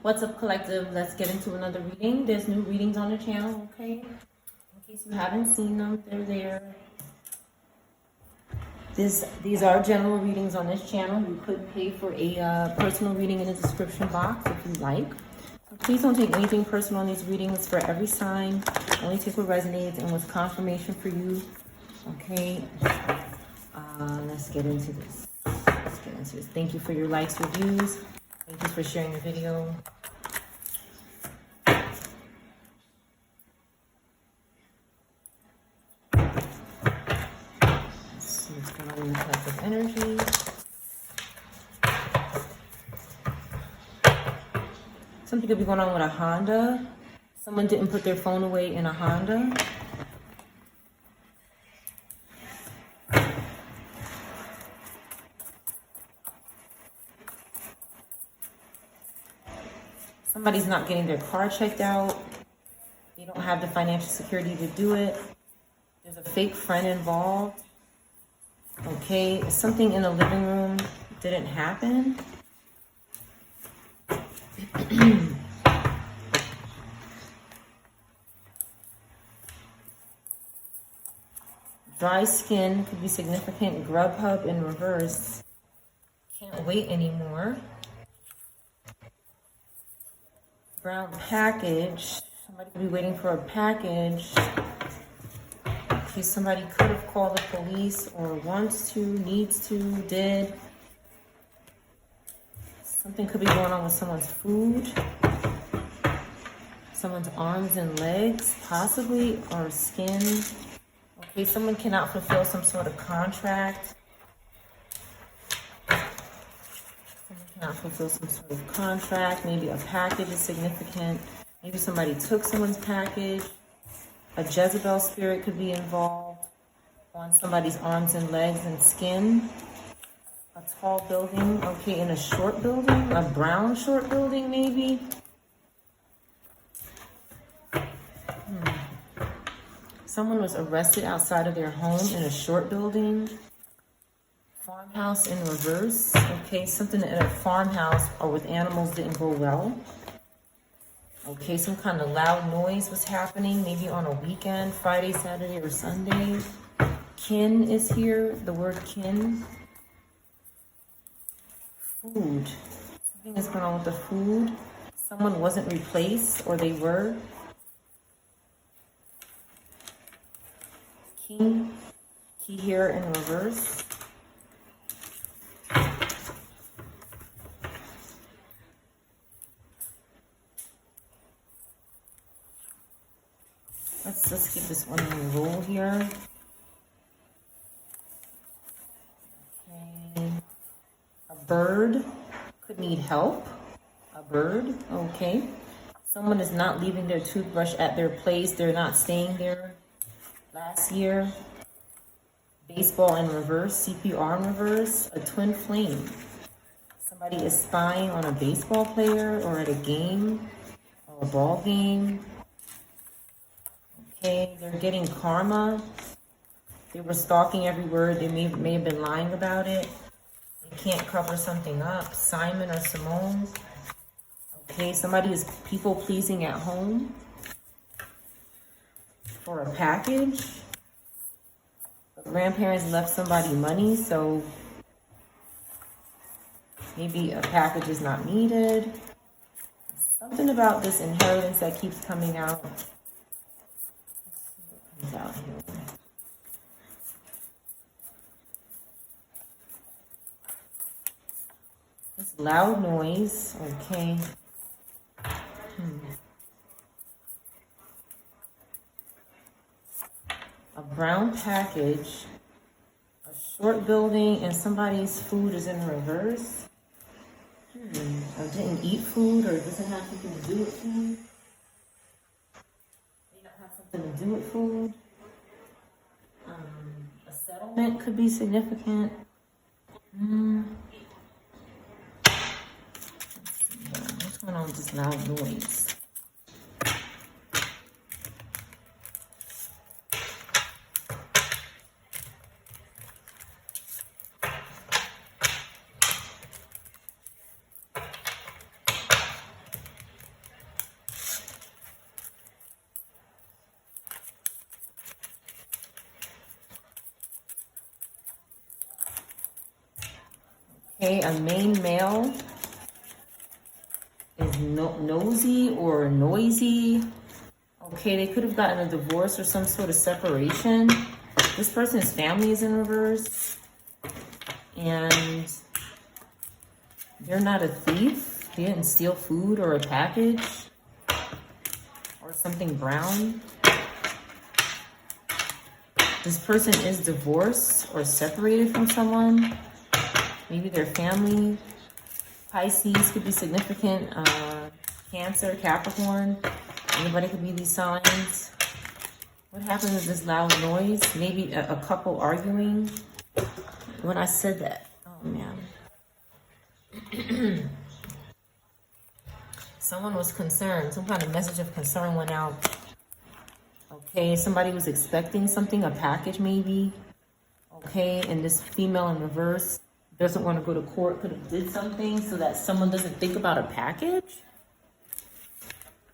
What's up, collective? Let's get into another reading. There's new readings on the channel, okay? In case you haven't seen them, they're there. These are general readings on this channel. You could pay for a personal reading in the description box if you like. Please don't take anything personal on these readings. For every sign, only take what resonates and what's confirmation for you. Okay, let's get into this. Thank you for your likes, reviews. Thank you for sharing the video. Let's see what's going on in the collective energy. Something could be going on with a Honda. Someone didn't put their phone away in a Honda. Somebody's not getting their car checked out. They don't have the financial security to do it. There's a fake friend involved. Okay, something in the living room didn't happen. Dry skin could be significant. Grubhub in reverse. Can't wait anymore. Brown package. Somebody could be waiting for a package. Okay, somebody could have called the police or wants to, needs to, did. Something could be going on with someone's food. Someone's arms and legs, possibly, or skin. Okay, someone cannot fulfill some sort of contract. Someone cannot fulfill some sort of contract. Maybe a package is significant. Maybe somebody took someone's package. A Jezebel spirit could be involved on somebody's arms and legs and skin. A tall building, okay, in a short building, a brown short building maybe. Someone was arrested outside of their home in a short building. Farmhouse in reverse. Okay, something in a farmhouse or with animals didn't go well. Okay, some kind of loud noise was happening, maybe on a weekend, Friday, Saturday, or Sunday. Kin is here, the word kin. Food. Something is going on with the food. Someone wasn't replaced, or they were. King, key here in reverse. Let's keep this one on the roll here. Okay. A bird could need help. A bird, okay. Someone is not leaving their toothbrush at their place. They're not staying there. Last year, baseball in reverse, CPR in reverse, a twin flame. Somebody is spying on a baseball player or at a game or a ball game. Okay, they're getting karma. They were stalking every word. They may have been lying about it. They can't cover something up. Simon or Simone. Okay, somebody is people pleasing at home for a package. The grandparents left somebody money, so maybe a package is not needed. Something about this inheritance that keeps coming out. Let's see what comes out here. This loud noise, okay. A brown package, a short building, and somebody's food is in reverse. Or didn't eat food, or doesn't have something to do with food. They don't have something to do with food. A settlement could be significant. Let's see, what's going on with this loud noise? Okay, a main male is nosy or noisy. Okay, they could have gotten a divorce or some sort of separation. This person's family is in reverse. And they're not a thief. They didn't steal food or a package or something brown. This person is divorced or separated from someone. Maybe their family. Pisces could be significant. Cancer, Capricorn. Anybody could be these signs. What happens with this loud noise? Maybe a couple arguing. When I said that, oh man. Someone was concerned. Some kind of message of concern went out. Okay, somebody was expecting something, a package maybe. Okay, and this female in reverse doesn't want to go to court, could have did something so that someone doesn't think about a package.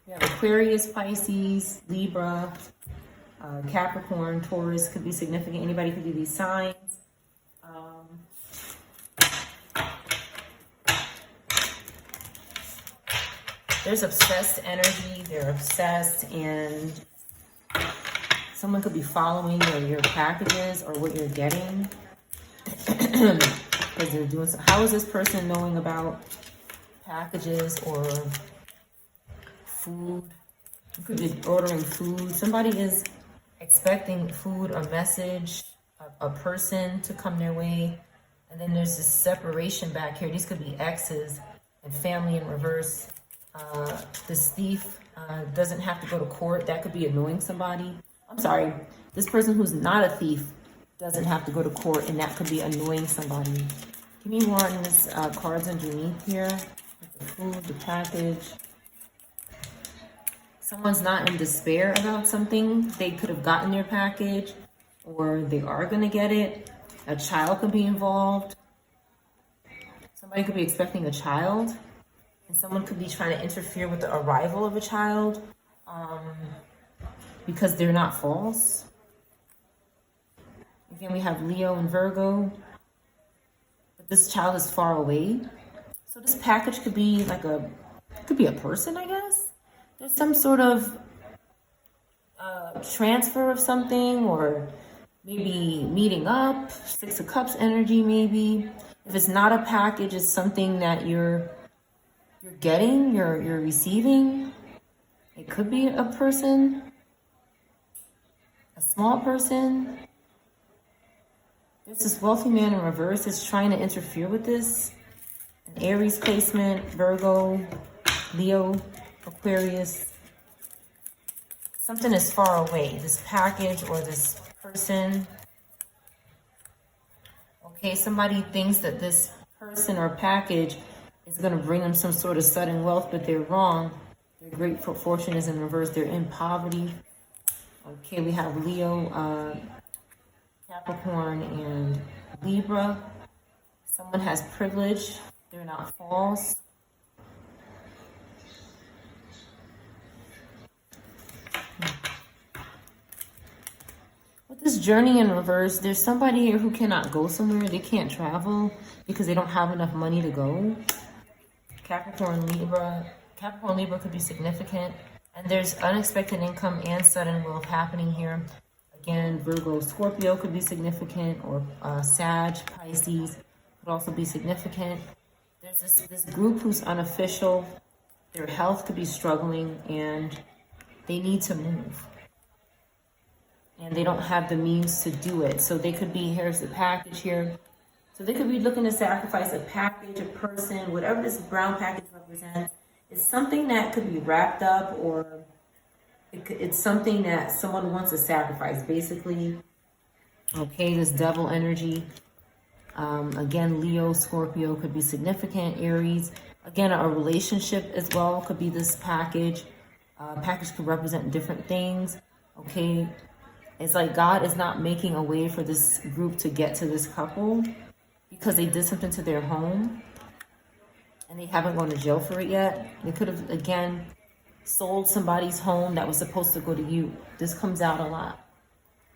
We have Aquarius, Pisces, Libra, Capricorn, Taurus could be significant. Anybody could do these signs. There's obsessed energy. They're obsessed, and someone could be following your packages or what you're getting because they're doing so. How is this person knowing about packages or food? You could be ordering food. Somebody is expecting food or message, a person to come their way. And then there's this separation back here. These could be exes and family in reverse. This thief doesn't have to go to court. That could be annoying somebody. I'm sorry. This person who's not a thief doesn't have to go to court, and that could be annoying somebody. Give me more on this cards underneath here. The food, the package. Someone's not in despair about something. They could have gotten their package, or they are going to get it. A child could be involved. Somebody could be expecting a child, and someone could be trying to interfere with the arrival of a child because they're not false. Again, we have Leo and Virgo, but this child is far away. So this package could be like a person, I guess. There's some sort of transfer of something, or maybe meeting up, Six of Cups energy maybe. If it's not a package, it's something that you're getting, you're receiving. It could be a person, a small person. There's this wealthy man in reverse that's trying to interfere with this. An Aries placement, Virgo, Leo, Aquarius. Something is far away, this package or this person. Okay, somebody thinks that this person or package is going to bring them some sort of sudden wealth, but they're wrong. Their great fortune is in reverse. They're in poverty. Okay, we have Leo, Capricorn, and Libra. Someone has privilege. They're not false. With this journey in reverse, there's somebody here who cannot go somewhere. They can't travel because they don't have enough money to go. Capricorn, Libra could be significant. And there's unexpected income and sudden wealth happening here. Again, Virgo, Scorpio could be significant, or Sag, Pisces could also be significant. There's this group who's unofficial. Their health could be struggling and they need to move. And they don't have the means to do it. So they could be, here's the package here. So they could be looking to sacrifice a package, a person, whatever this brown package represents. It's something that could be wrapped up, or it's something that someone wants to sacrifice, basically. Okay, this devil energy. Again, Leo, Scorpio could be significant. Aries. Again, a relationship as well could be this package. Package could represent different things. Okay. It's like God is not making a way for this group to get to this couple because they did something to their home and they haven't gone to jail for it yet. They could have, again, sold somebody's home that was supposed to go to you. This comes out a lot.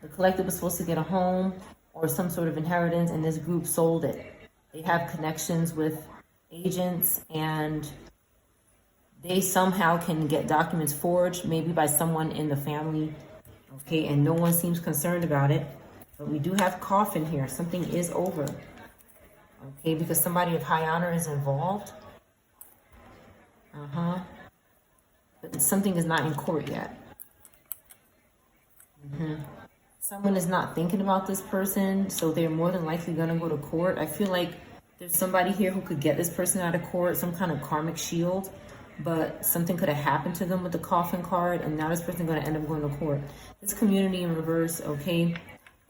The collective was supposed to get a home or some sort of inheritance, and this group sold it. They have connections with agents, and they somehow can get documents forged, maybe by someone in the family. Okay, and no one seems concerned about it. But we do have coffin here. Something is over. Okay, because somebody of high honor is involved. But something is not in court yet. Someone is not thinking about this person, so they're more than likely going to go to court. I feel like there's somebody here who could get this person out of court, some kind of karmic shield, but something could have happened to them with the coffin card, and now this person is going to end up going to court. This community in reverse, okay,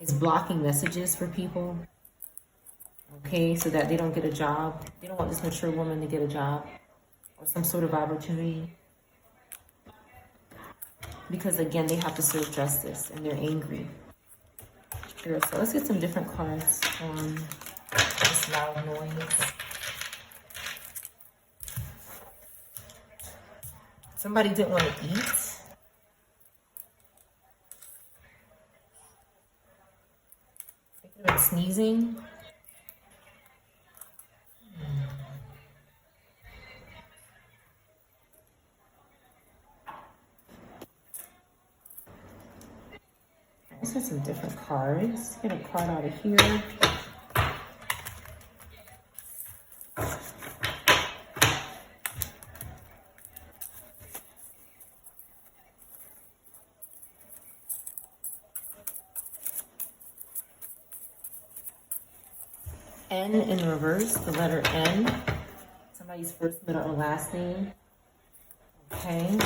is blocking messages for people, okay, so that they don't get a job. They don't want this mature woman to get a job or some sort of opportunity. Because again, they have to serve justice and they're angry. Sure, so let's get some different cards on this loud noise. Somebody didn't want to eat. They could have been sneezing. Let's get some different cards. Get a card out of here. N in reverse, the letter N. Somebody's first, middle, or last name. Okay.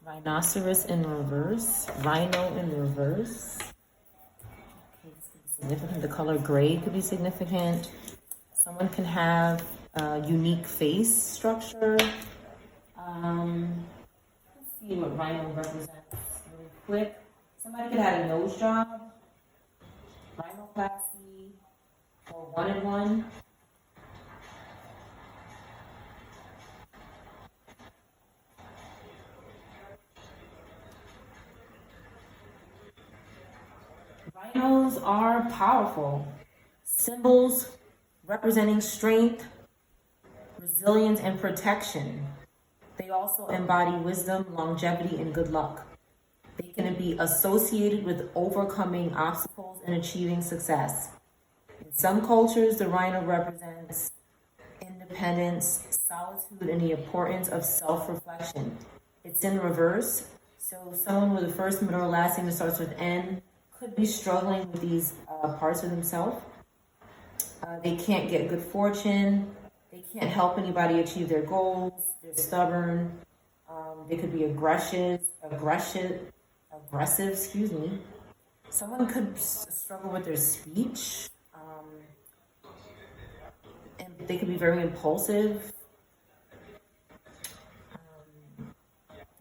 Rhinoceros in reverse, rhino in reverse. Okay, this could be significant. The color gray could be significant. Someone can have a unique face structure. Let's see what rhino represents really quick. Somebody could have a nose job, rhinoplasty, or 1-in-1. Rhinos are powerful. Symbols representing strength, resilience, and protection. They also embody wisdom, longevity, and good luck. They can be associated with overcoming obstacles and achieving success. In some cultures, the rhino represents independence, solitude, and the importance of self-reflection. It's in reverse, so someone with a first, middle, or last name that starts with N could be struggling with these parts of themselves. They can't get good fortune. They can't help anybody achieve their goals. They're stubborn. They could be aggressive. Someone could struggle with their speech. And they could be very impulsive.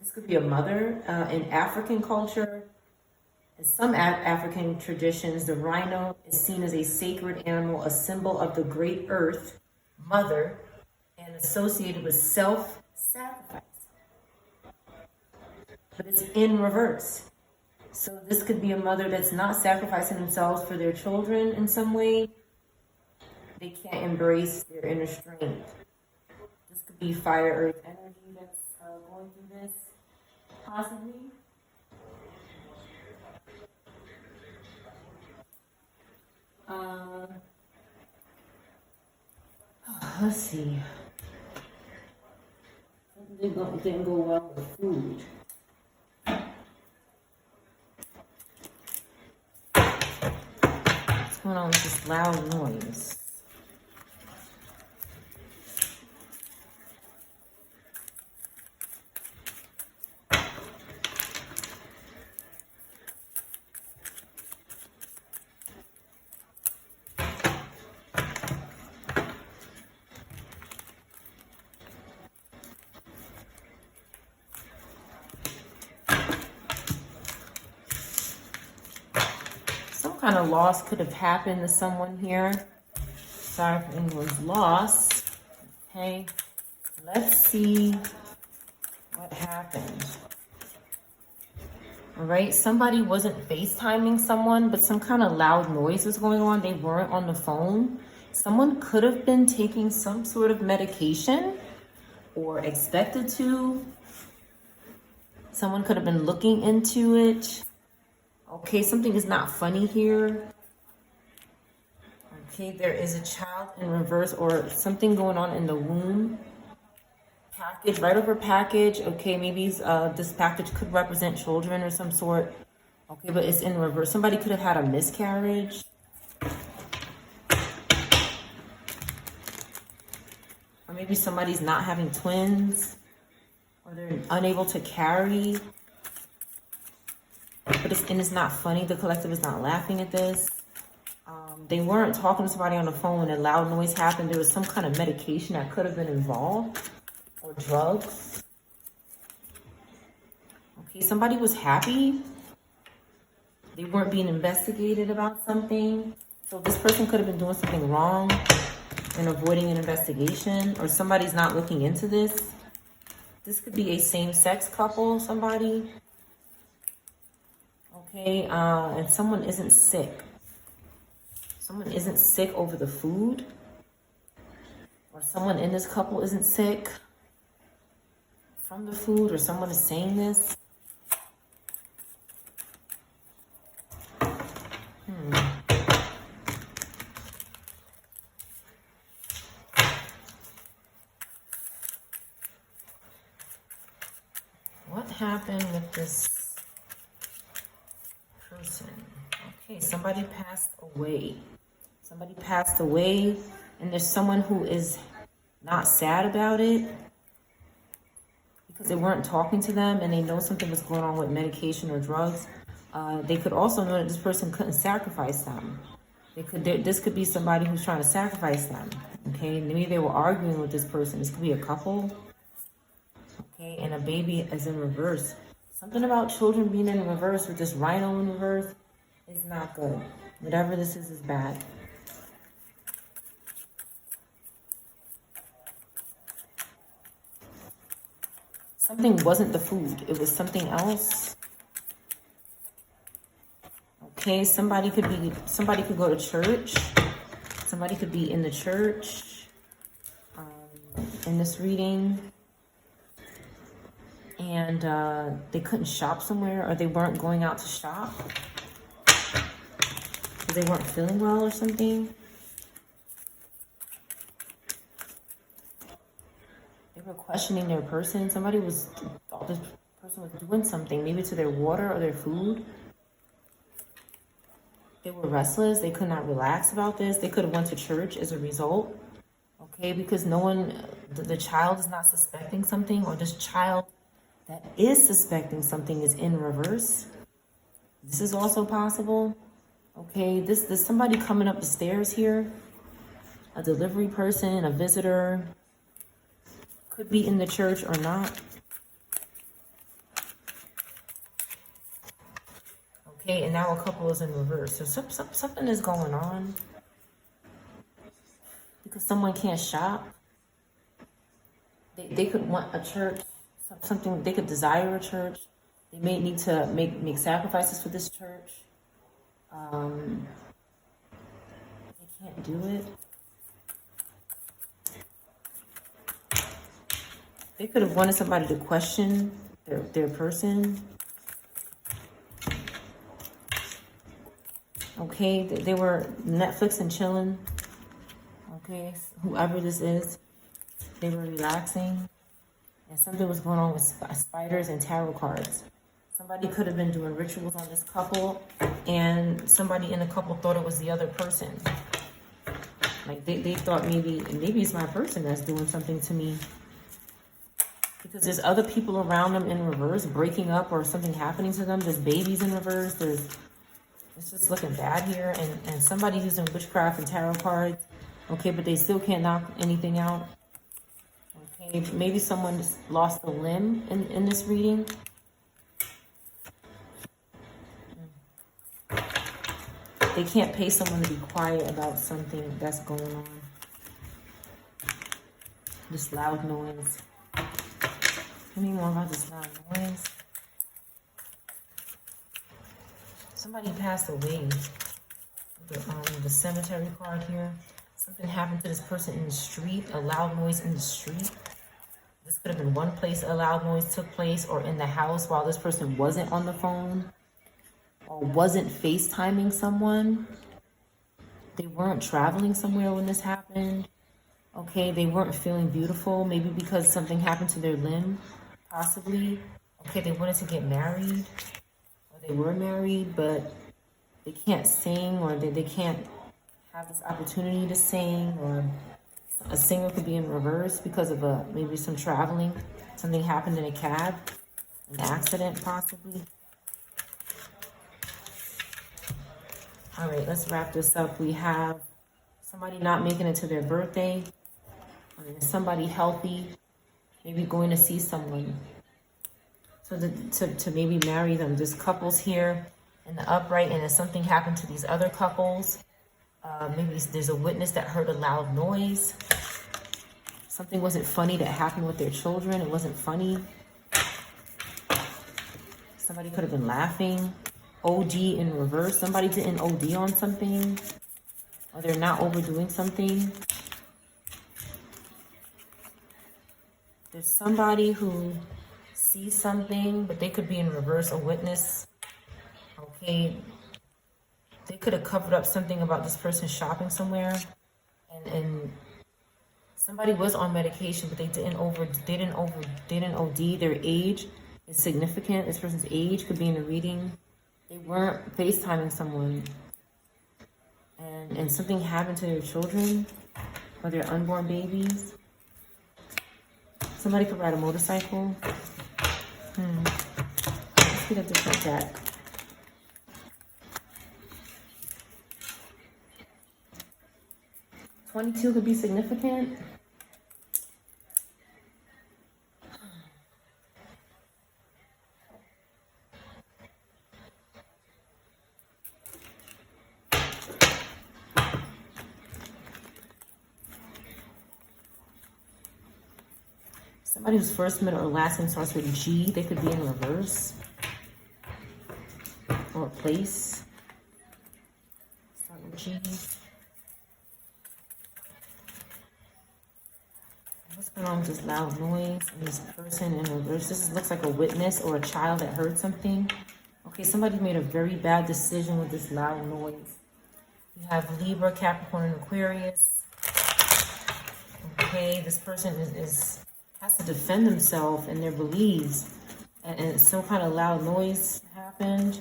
This could be a mother. In African culture, in some African traditions, the rhino is seen as a sacred animal, a symbol of the great earth, mother, and associated with self-sacrifice. But it's in reverse. So this could be a mother that's not sacrificing themselves for their children in some way. They can't embrace their inner strength. This could be fire, earth energy that's going through this, possibly. Let's see. Something didn't go well with food. What's going on with this loud noise? Kind of loss could have happened to someone here. Sorry for anyone's loss. Okay, let's see what happened. All right, somebody wasn't FaceTiming someone, but some kind of loud noise was going on. They weren't on the phone. Someone could have been taking some sort of medication or expected to. Someone could have been looking into it. Okay, something is not funny here. Okay, there is a child in reverse or something going on in the womb. Package, right over package. Okay, maybe this package could represent children or some sort. Okay, but it's in reverse. Somebody could have had a miscarriage. Or maybe somebody's not having twins. Or they're unable to carry. But it's not funny. The collective is not laughing at this. They weren't talking to somebody on the phone when a loud noise happened. There was some kind of medication that could have been involved. Or drugs. Okay, somebody was happy. They weren't being investigated about something. So this person could have been doing something wrong and avoiding an investigation. Or somebody's not looking into this. This could be a same-sex couple, somebody. Okay, and someone isn't sick. Someone isn't sick over the food. Or someone in this couple isn't sick from the food, or someone is saying this. What happened with this person? Okay, somebody passed away. Somebody passed away, and there's someone who is not sad about it. Because they weren't talking to them and they know something was going on with medication or drugs. They could also know that this person couldn't sacrifice them. This could be somebody who's trying to sacrifice them. Okay, maybe they were arguing with this person. This could be a couple. Okay, and a baby is in reverse. Something about children being in reverse with this rhino in reverse is not good. Whatever this is bad. Something wasn't the food. It was something else. Okay, somebody could go to church. Somebody could be in the church in this reading. And they couldn't shop somewhere, or they weren't going out to shop. Or they weren't feeling well or something. They were questioning their person. Somebody thought this person was doing something, maybe to their water or their food. They were restless. They could not relax about this. They could have went to church as a result. Okay, because no one, the child is not suspecting something, or this child that is suspecting something is in reverse. This is also possible. Okay, there's somebody coming up the stairs here. A delivery person, a visitor. Could be in the church or not. Okay, and now a couple is in reverse. So something is going on. Because someone can't shop. They could want a church. Something, they could desire a church. They may need to make sacrifices for this church. They can't do it. They could have wanted somebody to question their person. Okay, they were Netflix and chilling. Okay, whoever this is, they were relaxing. And something was going on with spiders and tarot cards. Somebody could have been doing rituals on this couple, and somebody in the couple thought it was the other person. Like they thought maybe it's my person that's doing something to me. Because there's other people around them in reverse, breaking up or something happening to them. There's babies in reverse. It's just looking bad here. And somebody using witchcraft and tarot cards. Okay, but they still can't knock anything out. Okay, maybe someone just lost a limb in this reading. They can't pay someone to be quiet about something that's going on. This loud noise. Tell me more about this loud noise. Somebody passed away. The cemetery card here. Something happened to this person in the street, a loud noise in the street. This could have been one place a loud noise took place, or in the house while this person wasn't on the phone or wasn't FaceTiming someone. They weren't traveling somewhere when this happened. Okay, they weren't feeling beautiful, maybe because something happened to their limb, possibly. Okay, they wanted to get married, or they were married, but they can't sing, or they can't have this opportunity to sing, or a singer could be in reverse because of maybe some traveling. Something happened in a cab, an accident possibly. All right, let's wrap this up. We have somebody not making it to their birthday. Somebody healthy, maybe going to see someone. So to maybe marry them. There's couples here in the upright, and if something happened to these other couples, maybe there's a witness that heard a loud noise. Something wasn't funny that happened with their children. It wasn't funny. Somebody could have been laughing. OD in reverse. Somebody didn't OD on something, or they're not overdoing something. There's somebody who sees something, but they could be in reverse, a witness. Okay, they could have covered up something about this person shopping somewhere, and somebody was on medication, but they didn't OD. Their age is significant. This person's age could be in the reading. They weren't FaceTiming someone, and something happened to their children or their unborn babies. Somebody could ride a motorcycle. Let's get a different deck. $22 could be significant. Somebody whose first, middle, or last name starts with G, they could be in reverse. Or a place. Start with G. What's going on with this loud noise and this person in reverse? This looks like a witness or a child that heard something. Okay, somebody made a very bad decision with this loud noise. You have Libra, Capricorn, and Aquarius. Okay, this person has to defend themselves and their beliefs, and some kind of loud noise happened.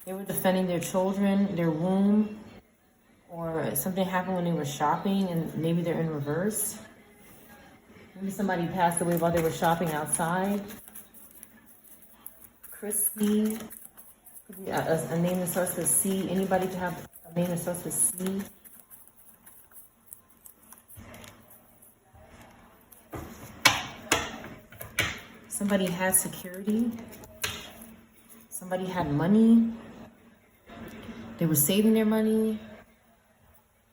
They were defending their children, their womb, or something happened when they were shopping, and maybe they're in reverse. Maybe somebody passed away while they were shopping outside. Christy, could be a name that starts with C. Anybody can have a name that starts with C. Somebody had security. Somebody had money. They were saving their money,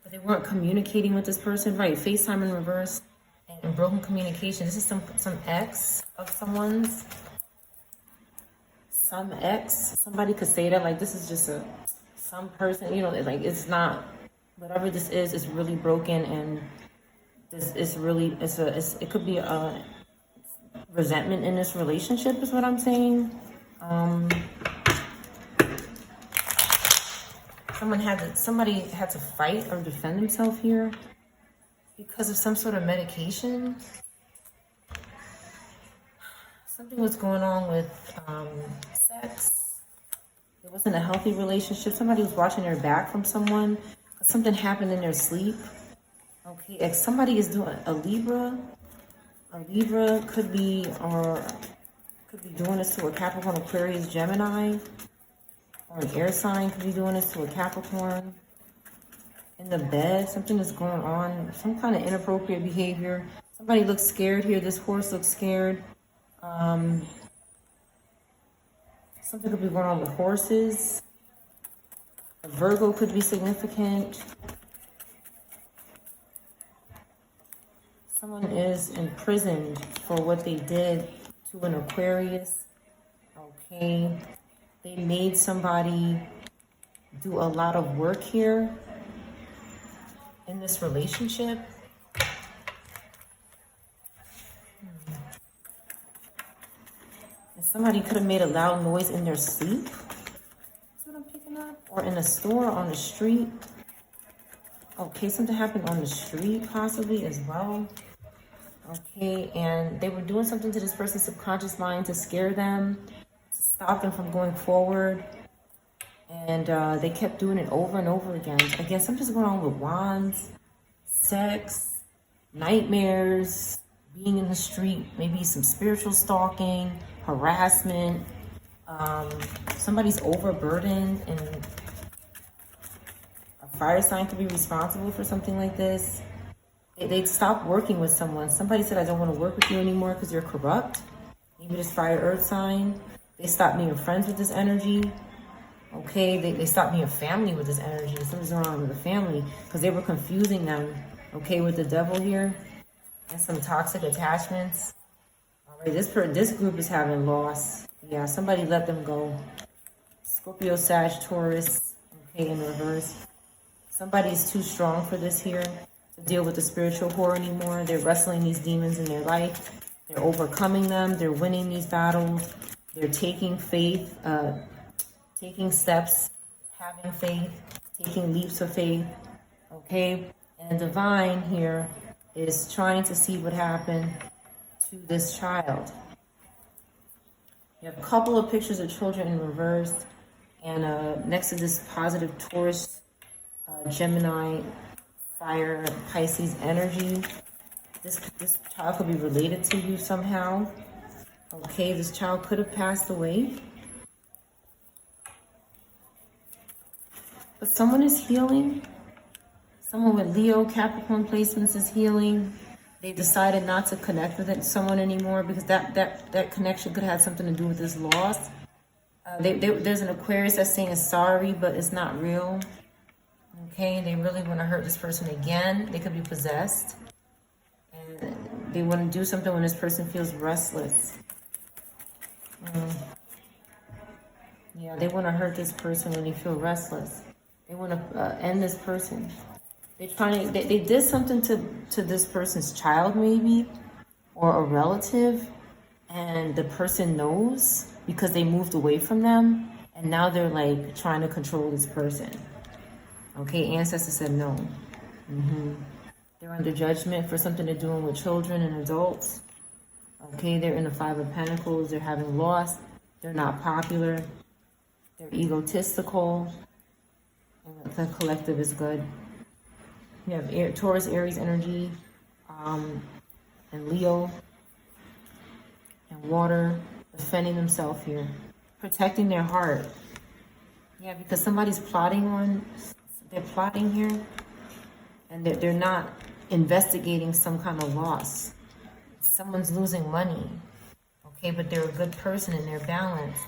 but they weren't communicating with this person. Right, FaceTime in reverse and broken communication. This is some ex of someone's. Some ex. Somebody could say that, like, this is just some person, you know, like, it's not, whatever this is, it's really broken, and this is really, it could be a resentment in this relationship is what I'm saying. Somebody had to fight or defend himself here because of some sort of medication. Something was going on with sex. It wasn't a healthy relationship. Somebody was watching their back from someone. Something happened in their sleep. Okay, if somebody is doing a Libra could be doing this to a Capricorn, Aquarius, Gemini, or an air sign could be doing this to a Capricorn. In the bed, something is going on, some kind of inappropriate behavior. Somebody looks scared here. This horse looks scared. Something could be going on with horses. A Virgo could be significant. Someone is imprisoned for what they did to an Aquarius. Okay. They made somebody do a lot of work here in this relationship. And somebody could have made a loud noise in their sleep. That's what I'm picking up. Or in a store, on the street. Okay, something happened on the street possibly as well. Okay, and they were doing something to this person's subconscious mind to scare them, to stop them from going forward. And they kept doing it over and over again. Again, something's going on with wands, sex, nightmares, being in the street, maybe some spiritual stalking, harassment. Somebody's overburdened, and a fire sign could be responsible for something like this. They'd stop working with someone. Somebody said, I don't want to work with you anymore because you're corrupt. Maybe this fire earth sign. They stopped being friends with this energy. Okay, they stopped being family with this energy. Something's going on with the family because they were confusing them, okay, with the devil here and some toxic attachments. All right, this group is having loss. Yeah, somebody let them go. Scorpio, Sag, Taurus, okay, in reverse. Somebody's too strong for this here to deal with the spiritual horror anymore. They're wrestling these demons in their life. They're overcoming them. They're winning these battles. They're taking faith, taking steps, having faith, taking leaps of faith, okay? And divine here is trying to see what happened to this child. You have a couple of pictures of children in reverse, and next to this positive Taurus, Gemini, fire, Pisces energy. This child could be related to you somehow. Okay, this child could have passed away. But someone is healing. Someone with Leo, Capricorn placements is healing. They decided not to connect with someone anymore because that connection could have something to do with this loss. There's an Aquarius that's saying sorry, but it's not real. Okay, they really want to hurt this person again. They could be possessed. And they want to do something when this person feels restless. Yeah, they want to hurt this person when they feel restless. They want to end this person. They did something to this person's child maybe, or a relative, and the person knows because they moved away from them, and now they're like trying to control this person. Okay, ancestors said no. They're under judgment for something they're doing with children and adults. Okay, they're in the Five of Pentacles. They're having loss. They're not popular. They're egotistical. And the collective is good. You have Taurus, Aries energy, and Leo, and water, defending themselves here, protecting their heart. Yeah, because somebody's they're plotting here, and they're not investigating some kind of loss. Someone's losing money, okay, but they're a good person and they're balanced,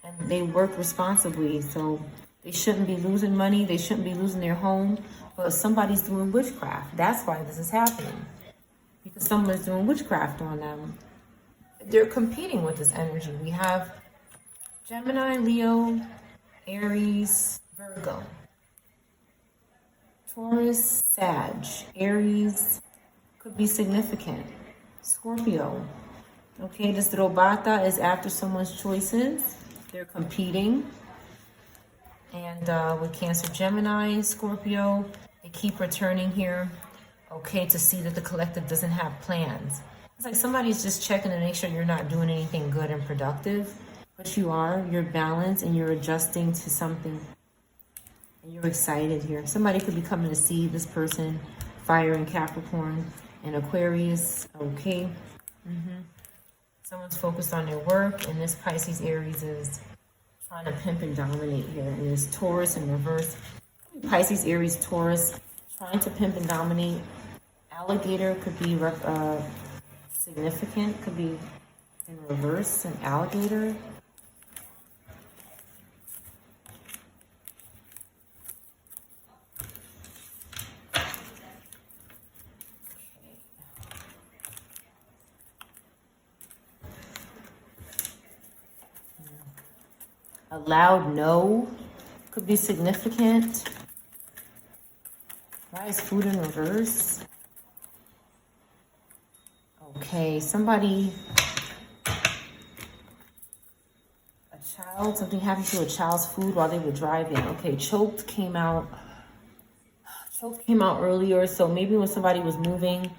and they work responsibly, so they shouldn't be losing money, they shouldn't be losing their home, but somebody's doing witchcraft. That's why this is happening, because someone's doing witchcraft on them. They're competing with this energy. We have Gemini, Leo, Aries, Virgo, Taurus, Sag, Aries, could be significant. Scorpio. Okay, this Robata is after someone's choices. They're competing. And with Cancer, Gemini, Scorpio, they keep returning here, okay, to see that the collective doesn't have plans. It's like somebody's just checking to make sure you're not doing anything good and productive, but you are. You're balanced and you're adjusting to something. And you're excited here. Somebody could be coming to see this person, fire in Capricorn and Aquarius, okay. Someone's focused on their work, and this Pisces, Aries is trying to pimp and dominate here. And this Taurus in reverse. Pisces, Aries, Taurus, trying to pimp and dominate. Alligator could be significant, could be in reverse, an alligator. A loud no could be significant. Why is food in reverse? Okay, somebody, something happened to a child's food while they were driving. Okay, choked came out earlier, so maybe when somebody was moving,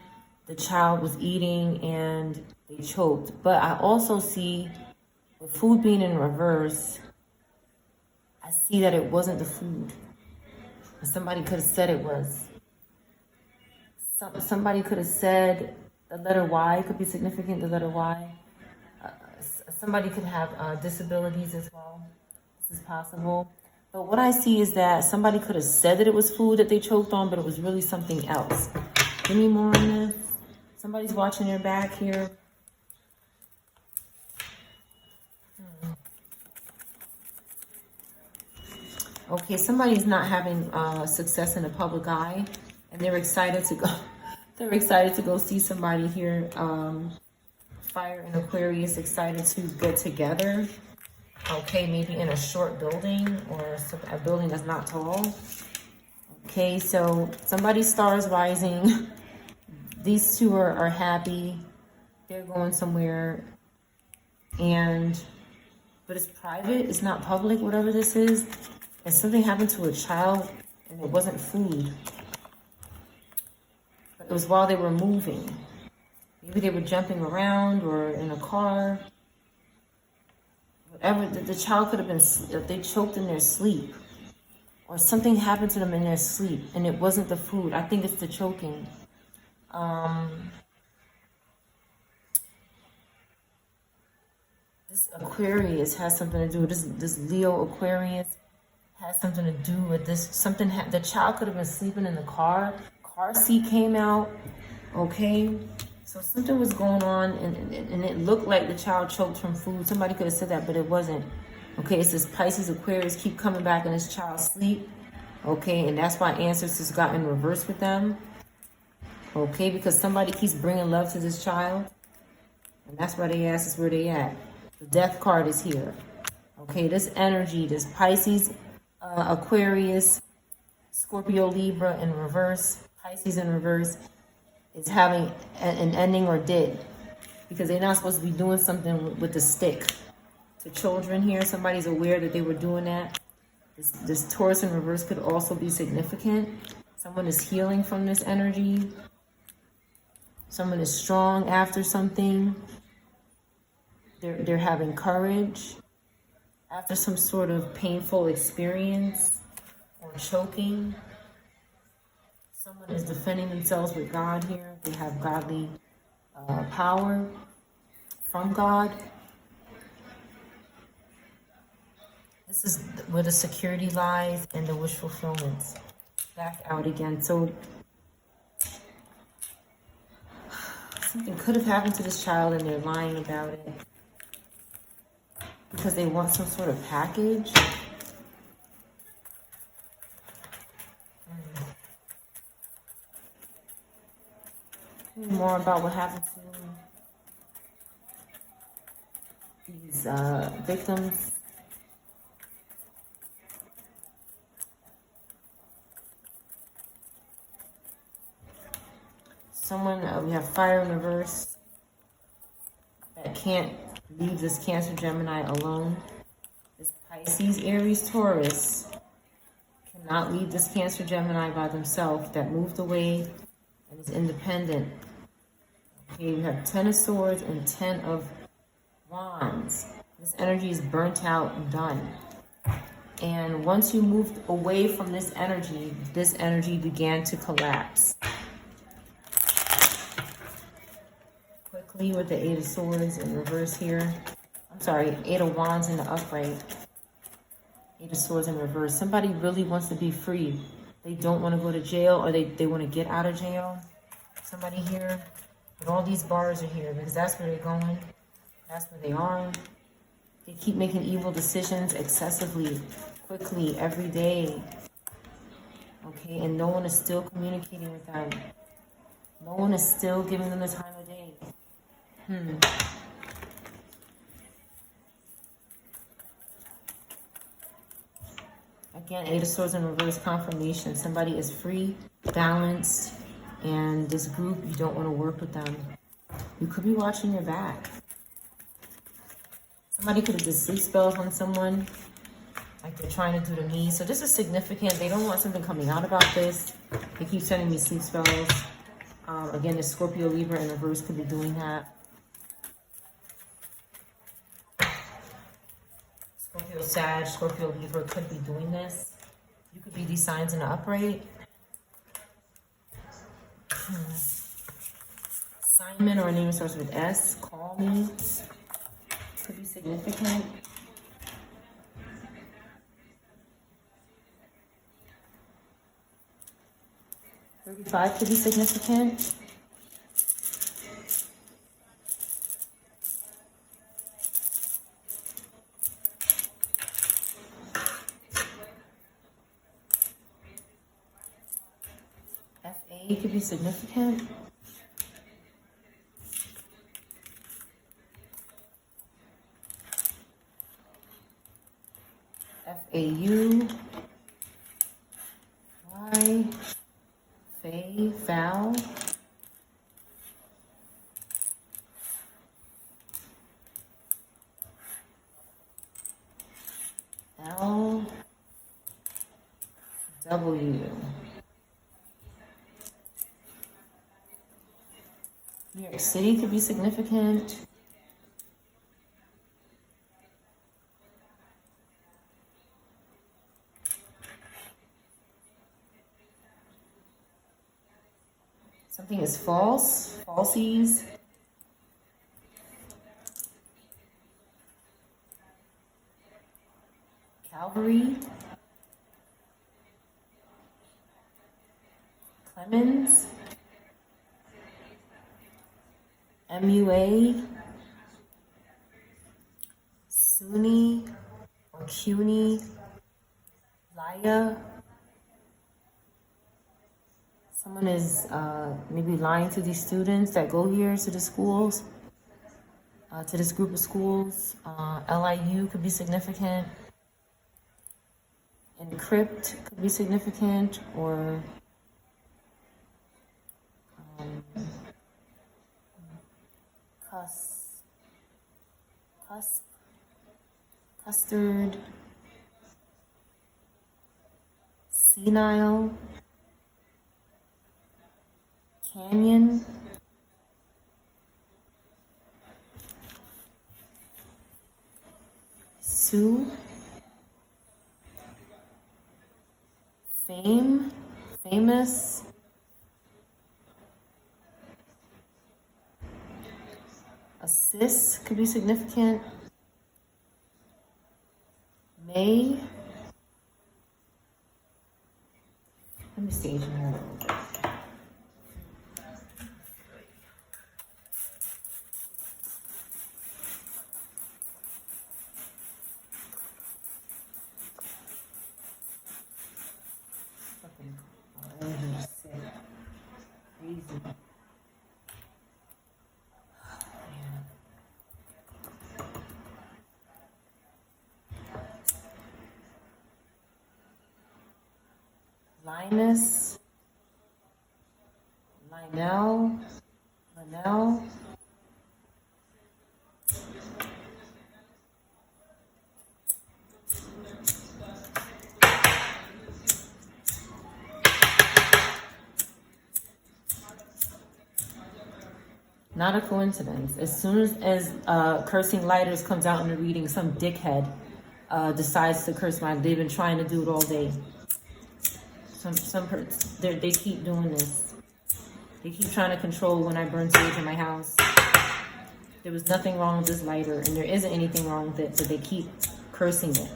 the child was eating and they choked. But I also see, with food being in reverse, I see that it wasn't the food. Somebody could have said it was. Somebody could have said the letter Y could be significant, the letter Y. Somebody could have disabilities as well. This is possible. But what I see is that somebody could have said that it was food that they choked on, but it was really something else. Give me more on this. Somebody's watching their back here. Okay, somebody's not having success in the public eye, and they're excited to go. They're excited to go see somebody here. Fire and Aquarius, excited to get together. Okay, maybe in a short building or a building that's not tall. Okay, so somebody's star is rising. These two are happy. They're going somewhere, but it's private. It's not public. Whatever this is. And something happened to a child, and it wasn't food. But it was while they were moving. Maybe they were jumping around or in a car. Whatever, the child could have been, they choked in their sleep. Or something happened to them in their sleep, and it wasn't the food. I think it's the choking. This Aquarius has something to do with this Leo Aquarius. Has something to do with this. The child could have been sleeping in the car. Car seat came out. Okay, so something was going on, and it looked like the child choked from food. Somebody could have said that, but it wasn't. Okay, it's this Pisces Aquarius keep coming back in this child's sleep. Okay, and that's why ancestors got in reverse with them. Okay, because somebody keeps bringing love to this child, and that's why they ask us where they at. The Death card is here. Okay, this energy, this Pisces, Aquarius, Scorpio, Libra in reverse, Pisces in reverse, is having an ending or did, because they're not supposed to be doing something with the stick to children here. Somebody's aware that they were doing that. This Taurus in reverse could also be significant. Someone is healing from this energy. Someone is strong after something. They're having courage after some sort of painful experience or choking. Someone is defending themselves with God here. They have godly power from God. This is where the security lies and the wish fulfillments. Back out again. So something could have happened to this child and they're lying about it because they want some sort of package. More about what happened to these victims. Someone, we have fire in reverse that can't leave this Cancer Gemini alone. This Pisces, Aries, Taurus cannot leave this Cancer Gemini by themselves, that moved away and is independent. Okay, we have 10 of Swords and 10 of Wands. This energy is burnt out and done. And once you moved away from this energy began to collapse. Quickly with the 8 of Swords in reverse here. I'm sorry, 8 of Wands in the upright. 8 of Swords in reverse. Somebody really wants to be free. They don't want to go to jail, or they want to get out of jail. Somebody here. But all these bars are here because that's where they're going. That's where they are. They keep making evil decisions excessively, quickly, every day. Okay, and no one is still communicating with them. No one is still giving them the time of day. I Again, Eight of Swords in reverse, confirmation. Somebody is free, balanced, and this group, you don't want to work with them. You could be watching your back. Somebody could have did sleep spells on someone, like they're trying to do to me. So this is significant. They don't want something coming out about this. They keep sending me sleep spells. Again, the Scorpio, Libra in reverse could be doing that. Scorpio, Sag, Scorpio, Libra could be doing this. You could be these signs in the upright. Simon, or a name starts with S. Call me. Could be significant. $35 could be significant. FA could be significant. FAU. Y. Faye, foul. L. W. New York City could be significant. Something is false, falsies. Calvary. Clemens. MUA. Sunni or CUNY. Laya. Someone is maybe lying to these students that go here to the schools, to this group of schools. LIU could be significant. Encrypt could be significant, or custard, senile. Canyon. Sue. Fame. Famous. Assist could be significant. May. Let me stage here a little bit. Linus, Lionel, Not a coincidence. As soon as cursing lighters comes out in the reading, some dickhead decides to curse my. They've been trying to do it all day. They keep doing this. They keep trying to control when I burn sage in my house. There was nothing wrong with this lighter, and there isn't anything wrong with it, but they keep cursing it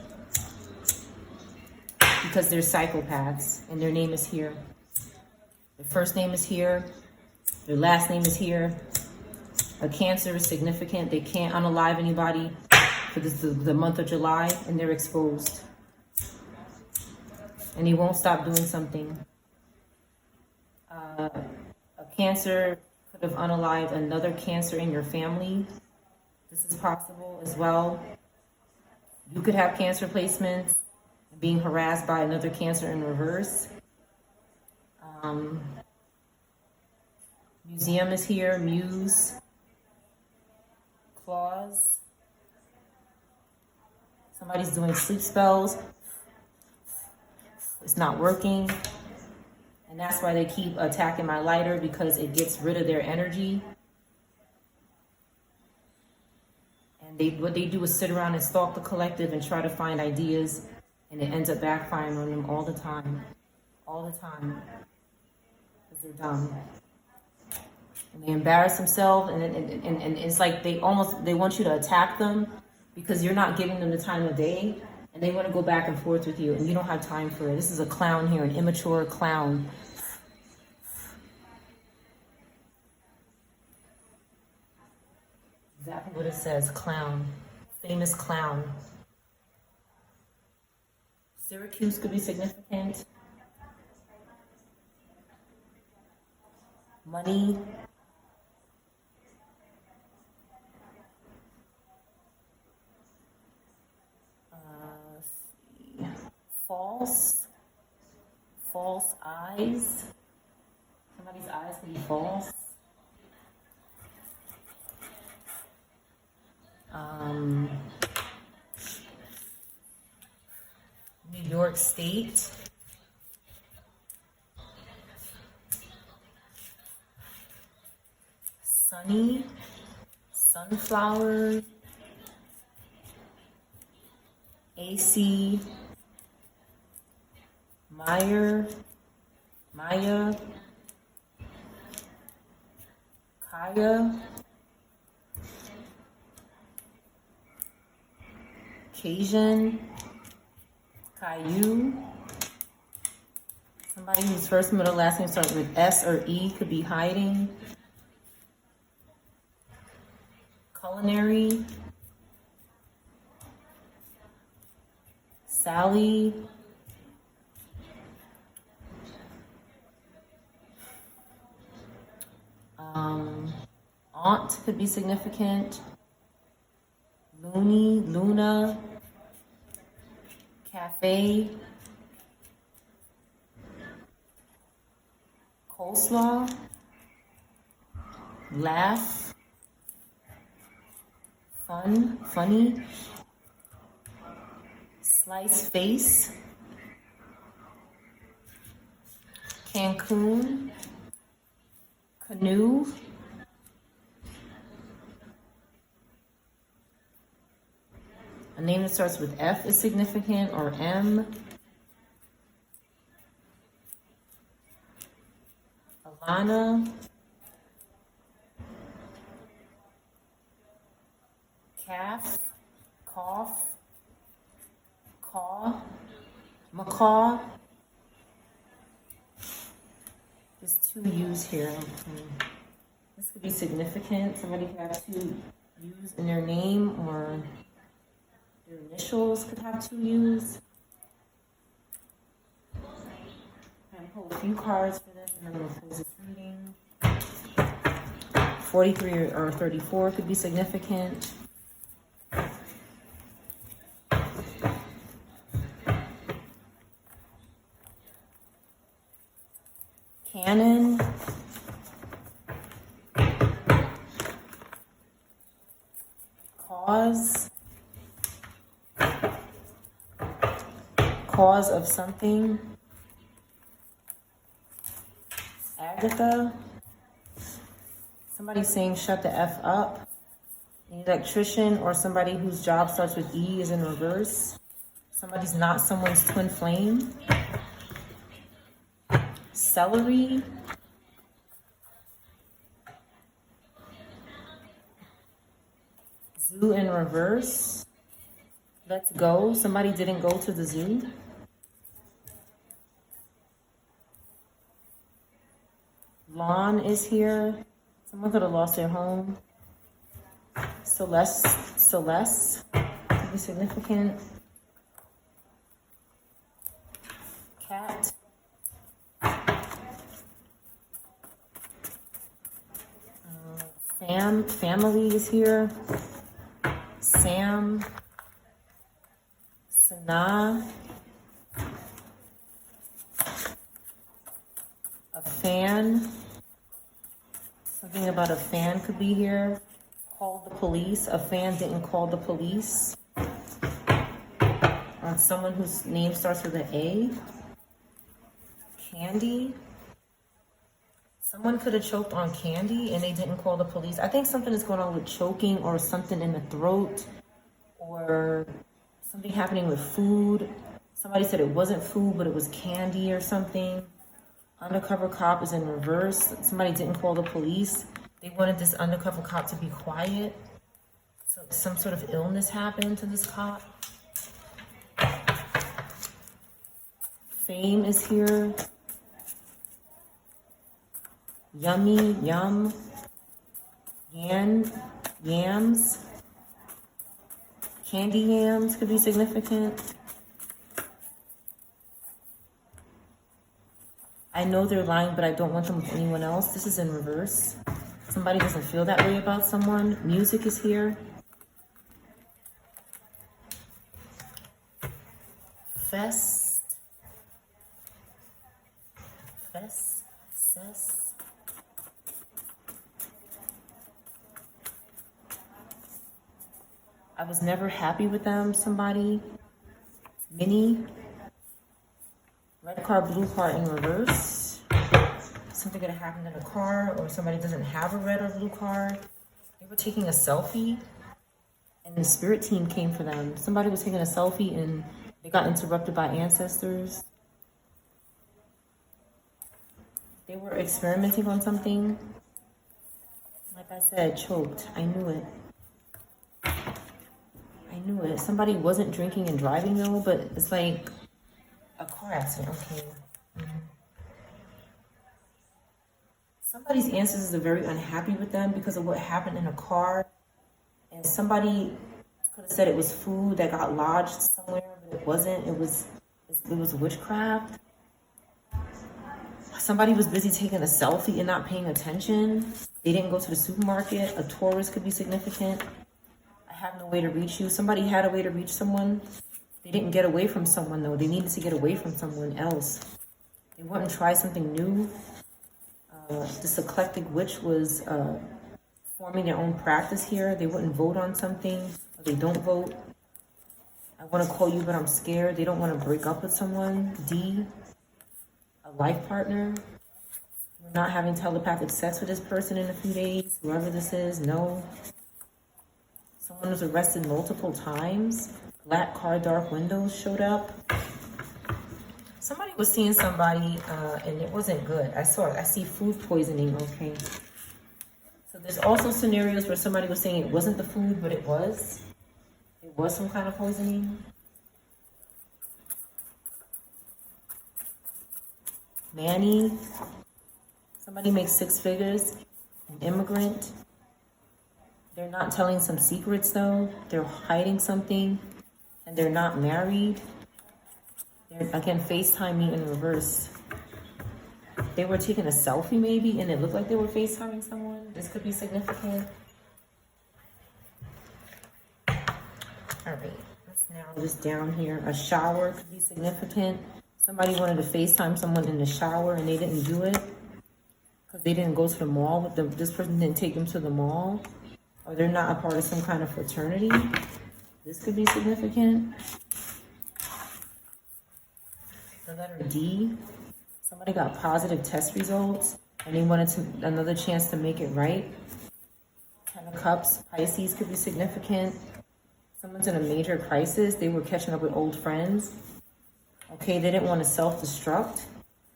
because they're psychopaths, and their name is here. Their first name is here. Their last name is here. A Cancer is significant. They can't unalive anybody for the month of July, and they're exposed. And he won't stop doing something. A Cancer could have unalived another Cancer in your family. This is possible as well. You could have Cancer placements, being harassed by another Cancer in reverse. Museum is here, Muse, claws. Somebody's doing sleep spells. It's not working. And that's why they keep attacking my lighter, because it gets rid of their energy. And what they do is sit around and stalk the collective and try to find ideas, and it ends up backfiring on them all the time. All the time. Because they're dumb. And they embarrass themselves, and it's like they want you to attack them because you're not giving them the time of day, and they want to go back and forth with you, and you don't have time for it. This is a clown here, an immature clown. Exactly what it says, clown. Famous clown. Syracuse could be significant. Money. False eyes. Somebody's eyes can be false. New York State. Sunny. Sunflower. AC. Maya, Kaya, Cajun, Caillou. Somebody whose first, middle, last name starts with S or E could be hiding. Culinary, Sally. Aunt could be significant. Looney, Luna, Cafe, Coleslaw, Laugh, Fun, Funny, Slice Face, Cancun, Canoe, a name that starts with F is significant, or M. Alana. Calf. Cough. Caw. Macaw. There's two U's here. This could be significant. Somebody could have two U's in their name, or their initials could have two U's. I'm going to pull a few cards for this, and I'm going to close this reading. 43 or 34 could be significant. Canon. Cause of something. Agatha. Somebody saying shut the F up. An electrician, or somebody whose job starts with E is in reverse. Somebody's not someone's twin flame. Celery. Zoo in reverse. Let's go. Somebody didn't go to the zoo. Lawn is here. Someone could have lost their home. Celeste could be significant. Cat. Family is here. Sam. Sanaa. fan. Something about a fan could be here. Call the police. A fan didn't call the police. On someone whose name starts with an A. Candy. Someone could have choked on candy and they didn't call the police. I think something is going on with choking or something in the throat or something happening with food. Somebody said it wasn't food, but it was candy or something. Undercover cop is in reverse. Somebody didn't call the police. They wanted this undercover cop to be quiet. So some sort of illness happened to this cop. Fame is here. Yummy, yum. Yams. Candy yams could be significant. I know they're lying, but I don't want them with anyone else. This is in reverse. Somebody doesn't feel that way about someone. Music is here. Cess. I was never happy with them, somebody. Mini. Red car, blue car in reverse. Something could have happened in a car, or somebody doesn't have a red or blue car. They were taking a selfie, and the spirit team came for them. Somebody was taking a selfie, and they got interrupted by ancestors. They were experimenting on something. Like I said, choked. I knew it. Somebody wasn't drinking and driving though, but it's like a car accident. Okay. Somebody's ancestors are very unhappy with them because of what happened in a car. And somebody could have said it was food that got lodged somewhere, but it wasn't. It was witchcraft. Somebody was busy taking a selfie and not paying attention. They didn't go to the supermarket. A tourist could be significant. I have no way to reach you. Somebody had a way to reach someone. They didn't get away from someone though. They needed to get away from someone else. They wouldn't try something new. This eclectic witch was forming their own practice here. They wouldn't vote on something. Or they don't vote. I want to call you, but I'm scared. They don't want to break up with someone. D. A life partner. You're not having telepathic sex with this person in a few days. Whoever this is, no. Someone was arrested multiple times. Black car, dark windows showed up. Somebody was seeing somebody and it wasn't good. I see food poisoning, okay. So there's also scenarios where somebody was saying it wasn't the food, but it was. It was some kind of poisoning. Nanny. Somebody makes 6 figures. An immigrant. They're not telling some secrets though. They're hiding something. And they're not married. They're, again, FaceTime me in reverse. They were taking a selfie maybe, and it looked like they were FaceTiming someone. This could be significant. All right, let's narrow this down here. A shower could be significant. Somebody wanted to FaceTime someone in the shower, and they didn't do it because they didn't go to the mall with them. This person didn't take them to the mall, or they're not a part of some kind of fraternity. This could be significant. The letter D. Somebody got positive test results and they wanted another chance to make it right. 10 of Cups. Pisces could be significant. Someone's in a major crisis. They were catching up with old friends. Okay, they didn't want to self-destruct.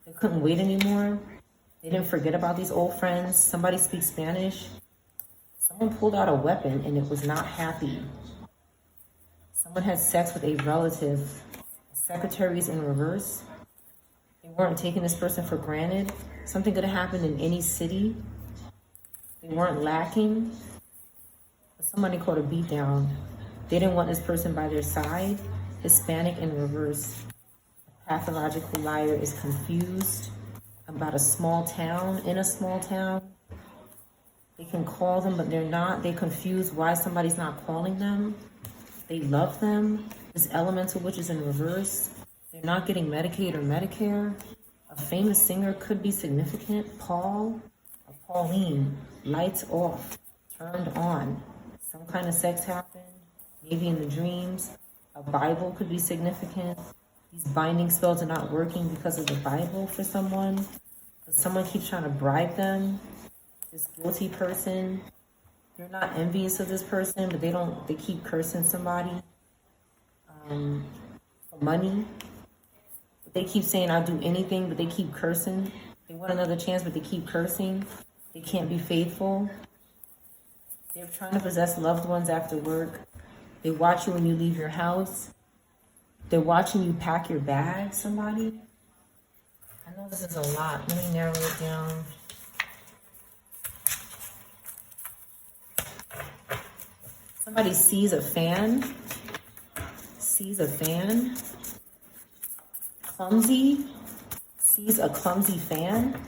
They couldn't wait anymore. They didn't forget about these old friends. Somebody speaks Spanish. Someone pulled out a weapon and it was not happy. Someone had sex with a relative. Secretaries in reverse. They weren't taking this person for granted. Something could have happened in any city. They weren't lacking. But somebody called a beat down. They didn't want this person by their side. Hispanic in reverse. A pathological liar is confused about a small town. In a small town, they can call them, but they're not. They're confused why somebody's not calling them. They love them. This elemental witch is in reverse. They're not getting Medicaid or Medicare. A famous singer could be significant. Paul, or Pauline, lights off, turned on. Some kind of sex happened, maybe in the dreams. A Bible could be significant. These binding spells are not working because of the Bible for someone. But someone keeps trying to bribe them. This guilty person, they're not envious of this person, but they keep cursing somebody for money. They keep saying, I'll do anything, but they keep cursing. They want another chance, but they keep cursing. They can't be faithful. They're trying to possess loved ones after work. They watch you when you leave your house. They're watching you pack your bag, somebody. I know this is a lot. Let me narrow it down. Somebody sees a fan. Clumsy. Sees a clumsy fan.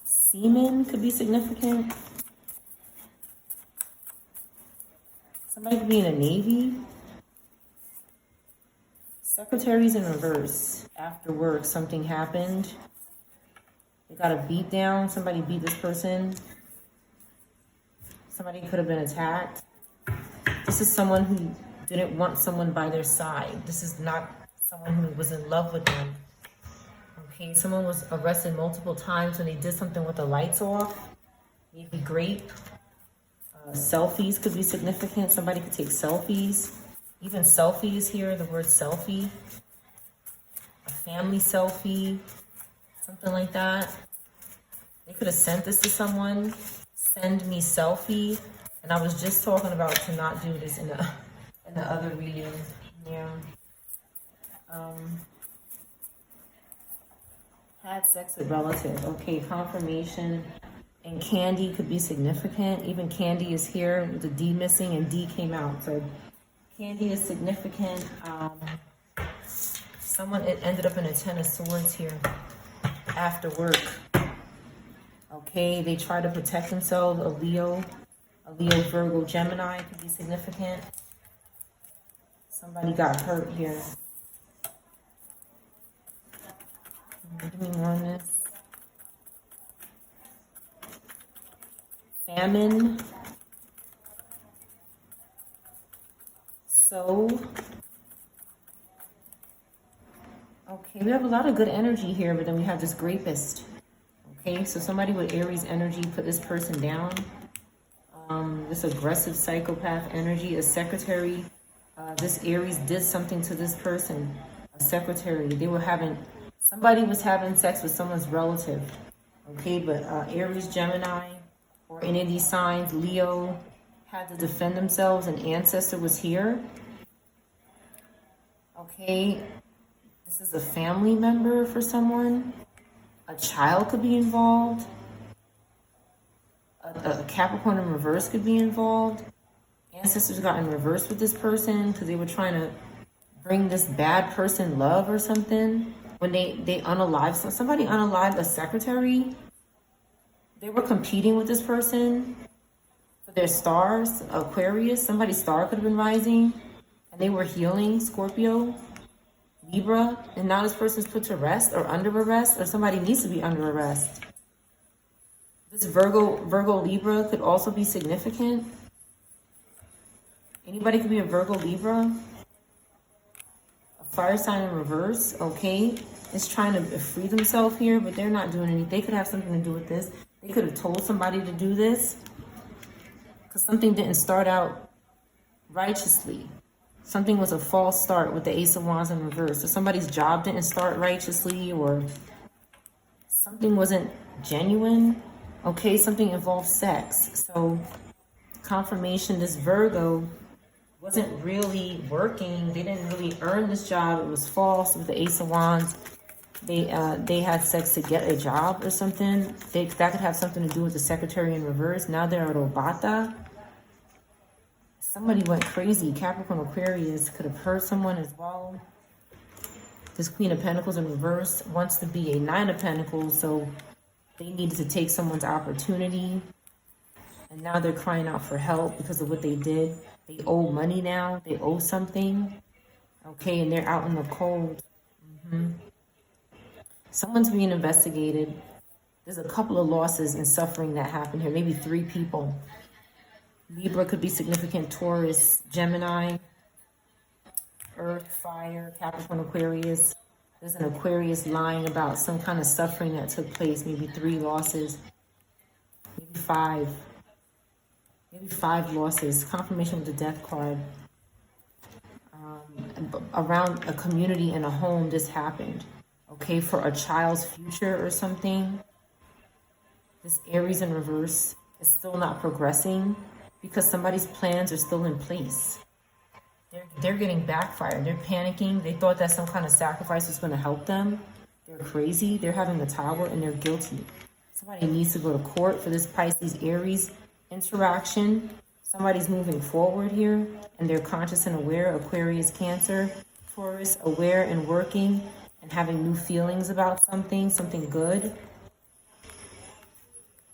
Seaman could be significant. Somebody could be in the Navy. Secretaries in reverse. After work, something happened. They got a beat down. Somebody beat this person. Somebody could have been attacked. This is someone who didn't want someone by their side. This is not someone who was in love with them. Okay, someone was arrested multiple times when they did something with the lights off. Maybe grape. Selfies could be significant. Somebody could take selfies. Even selfies here, the word selfie. A family selfie. Something like that. They could have sent this to someone. Send me selfie. And I was just talking about to not do this in the other reading. Yeah. Had sex with relative. Okay, confirmation. And candy could be significant. Even candy is here with the D missing and D came out. So candy is significant. It ended up in a 10 of swords here after work. Okay, they try to protect themselves. A Leo, Virgo, Gemini could be significant. Somebody got hurt here. Give me more on this. Famine. So, okay, we have a lot of good energy here, but then we have this rapist. Okay, so somebody with Aries energy put this person down. This aggressive psychopath energy, a secretary. This Aries did something to this person, a secretary. Somebody was having sex with someone's relative. Okay, but Aries, Gemini, or any of these signs, Leo, had to defend themselves. An ancestor was here. Okay, this is a family member for someone. A child could be involved. A Capricorn in reverse could be involved. Ancestors got in reverse with this person because they were trying to bring this bad person love or something. When they unalived, somebody unalived a secretary. They were competing with this person for their stars. Aquarius, somebody's star could have been rising. And they were healing, Scorpio, Libra. And now this person's put to rest or under arrest, or somebody needs to be under arrest. This Virgo, Libra could also be significant. Anybody could be a Virgo, Libra. A fire sign in reverse, okay. It's trying to free themselves here, but they're not doing anything. They could have something to do with this. They could have told somebody to do this because something didn't start out righteously. Something was a false start with the Ace of Wands in reverse. So somebody's job didn't start righteously, or something wasn't genuine. Okay, something involved sex. So confirmation, this Virgo wasn't really working. They didn't really earn this job. It was false with the Ace of Wands. They had sex to get a job or something. That could have something to do with the secretary in reverse. Now they're at Obata. Somebody went crazy. Capricorn, Aquarius could have hurt someone as well. This Queen of Pentacles in reverse wants to be a Nine of Pentacles, so they needed to take someone's opportunity. And now they're crying out for help because of what they did. They owe money now. They owe something. Okay, and they're out in the cold. Someone's being investigated. There's a couple of losses and suffering that happened here. Maybe 3 people. Libra could be significant. Taurus, Gemini, Earth, Fire, Capricorn, Aquarius. There's an Aquarius lying about some kind of suffering that took place. Maybe 3 losses. Maybe 5. Maybe 5 losses. Confirmation with the Death card. Around a community and a home, this happened. Okay, for a child's future or something. This Aries in reverse is still not progressing because somebody's plans are still in place. They're getting backfired. They're panicking. They thought that some kind of sacrifice was going to help them. They're crazy. They're having a tower and they're guilty. Somebody needs to go to court for this Pisces Aries interaction. Somebody's moving forward here and they're conscious and aware. Aquarius, Cancer, Taurus, aware and working and having new feelings about something good.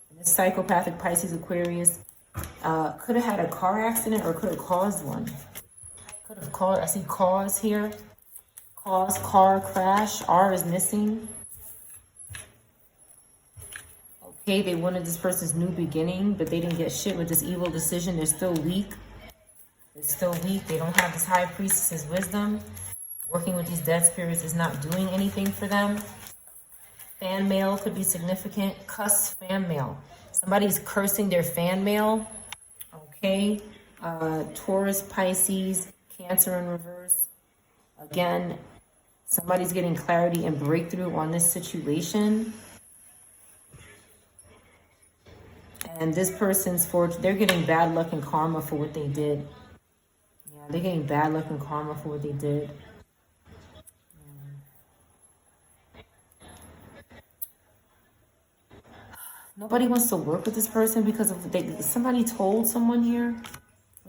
And this psychopathic Pisces Aquarius could have had a car accident or could have caused one. Could have caused, I see cause here. Cause, car crash. R is missing. Okay, they wanted this person's new beginning, but they didn't get shit with this evil decision. They're still weak. They're still weak. They don't have this high priestess's wisdom. Working with these dead spirits is not doing anything for them. Fan mail could be significant. Cuss fan mail. Somebody's cursing their fan mail. Okay. Taurus, Pisces, Cancer in reverse. Again, somebody's getting clarity and breakthrough on this situation. And this person's fortune, they're getting bad luck and karma for what they did. Yeah, they're getting bad luck and karma for what they did. Nobody wants to work with this person because of somebody told someone here.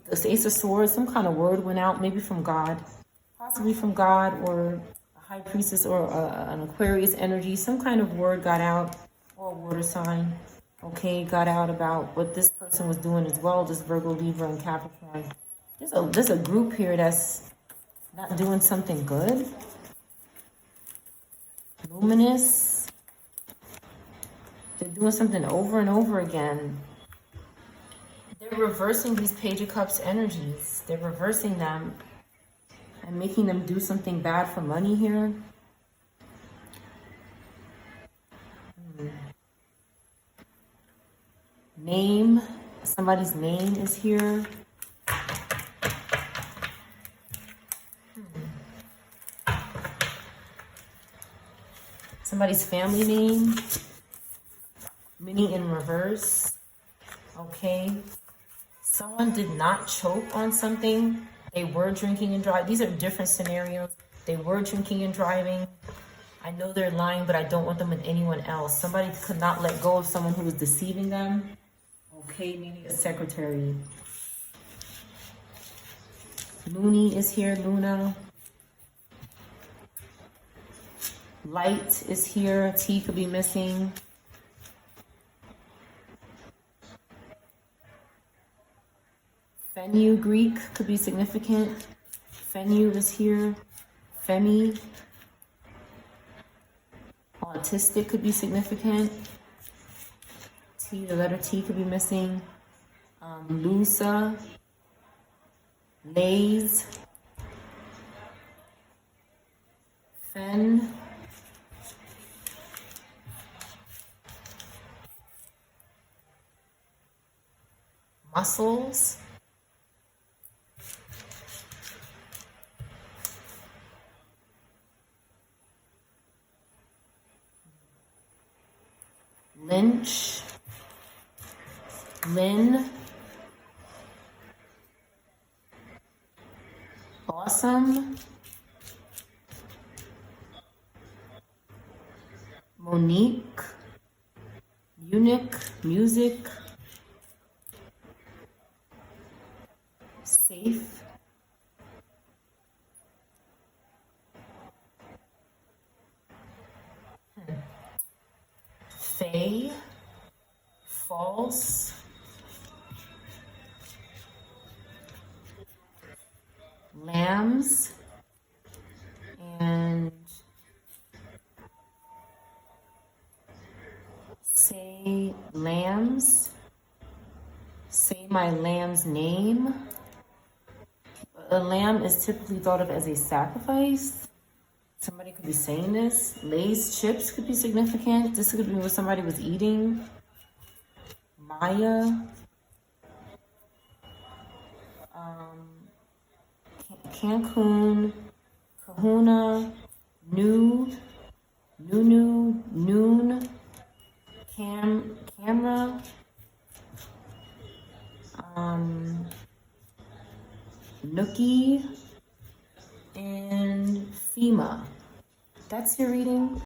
With the Ace of Swords, some kind of word went out, maybe from God. Possibly from God or a high priestess or an Aquarius energy. Some kind of word got out, or a water sign. Okay, got out about what this person was doing as well, this Virgo, Libra, and Capricorn. There's a group here that's not doing something good. Luminous. They're doing something over and over again. They're reversing these Page of Cups energies. They're reversing them and making them do something bad for money here. Name. Somebody's name is here. Somebody's family name. Mini in reverse. Okay. Someone did not choke on something. They were drinking and driving. These are different scenarios. They were drinking and driving. I know they're lying, but I don't want them with anyone else. Somebody could not let go of someone who was deceiving them. Okay, maybe a secretary. Looney is here, Luna. Light is here. T could be missing. Fenugreek could be significant. Fenu is here. Femi. Autistic could be significant. T, the letter T could be missing. Lusa. Lays. Fen. Muscles. Lynch. Lynn. Awesome. Monique. Eunuch. Music. Safe. Faye. False. lambs, and say lambs, say my lamb's name. A lamb is typically thought of as a sacrifice. Somebody could be saying this. Lay's chips could be significant. This could be what somebody was eating. Maya. Cancun. Kahuna. Noon. Camera. Nookie. And FEMA. That's your reading.